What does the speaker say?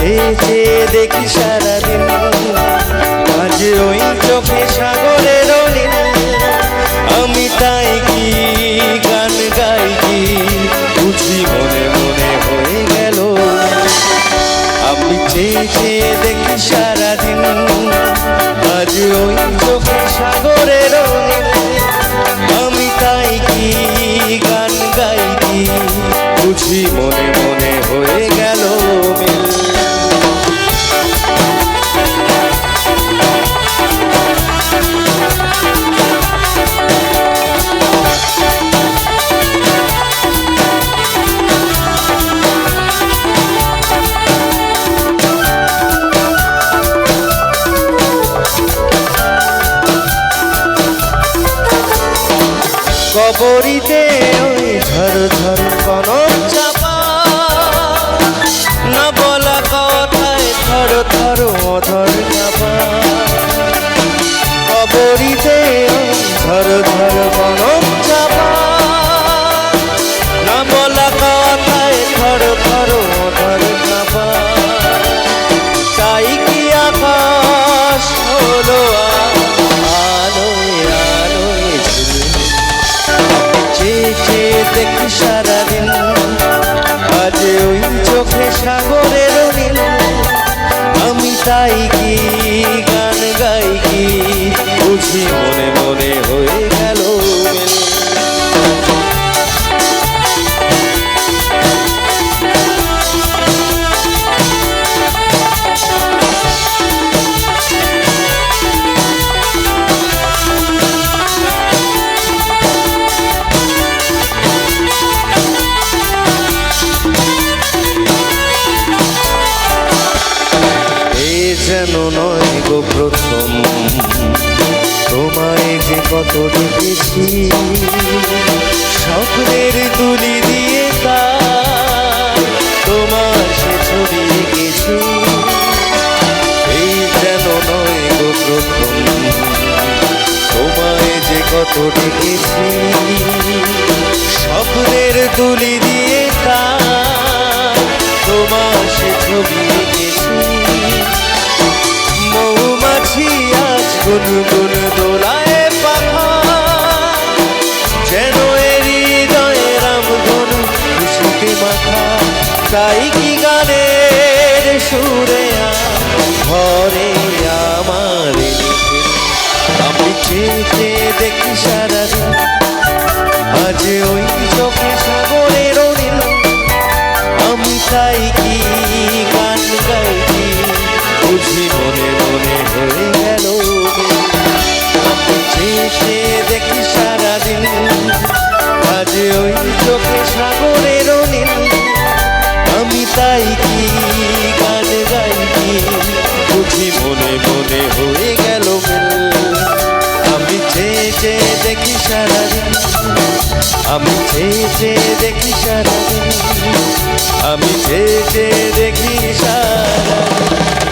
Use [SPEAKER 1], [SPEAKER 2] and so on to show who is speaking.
[SPEAKER 1] চেয়ে চেয়ে দেখি সারাদিন, আজ ওই চোখে সাগরের নীল। আমি তাই কি গান গাই কি বুঝি মনে মনে হয়ে গেল। আমি চেয়ে চেয়ে দেখি সারাদিন, আজ ওই চোখে সাগরের নীল। আমি তাই কি গান গাই কি বুঝি মনে মনে হয়ে গেল মিল। কবরীতে ওই ঝর ঝর কনক চাপা, না বলা কথায় থর থর অধর চাপা। কবরীতে ওই ঝর ঝর কনক চাপা, না বলা কথায় থর থর অধর চাপা। তাই কি আকাশ হলো আলোয় আলোয় ঝিলমিল। চেয়ে চেয়ে দেখি সারাদিন, আজ ওই চোখে সাগরের নীল। আমি তাই কি গান গাই কি বুঝি মনে মনে হয়ে গেল মিল। যেন নয় গো প্রথম তোমায় যে কত দেখেছি, স্বপ্নের তুলি দিয়ে তোমার সে ছবি এঁকেছি। এই যেন নয় গো প্রথম তোমায় যে কত দেখেছি, স্বপ্নের তুলি দিয়ে তোমার সে ছবি এঁকেছি। মৌমাছি আজ গুনগুন দোলায় পাখা, যেন হৃদয়ে রামধনু খুশিতে মাখা। তাই কি গানের সুরে ঘরে আমার আমি চেয়ে চেয়ে দেখি সারাদিন, আজ ওই চোখে সাগরের নীল। আমি তাই কি গান গাই কি বুঝি মনে মনে হয়ে গেল মিল। আমি চেয়ে চেয়ে দেখি সারাদিন, আজ ওই চোখে সাগরের নীল। আমি তাই কি গান গাই কি বুঝি মনে মনে হয়ে গেল মিল। আমি চেয়ে চেয়ে দেখি সারাদিন, আমি চেয়ে চেয়ে দেখি সারাদিন, আমি চেয়ে চেয়ে দেখি সারাদিন।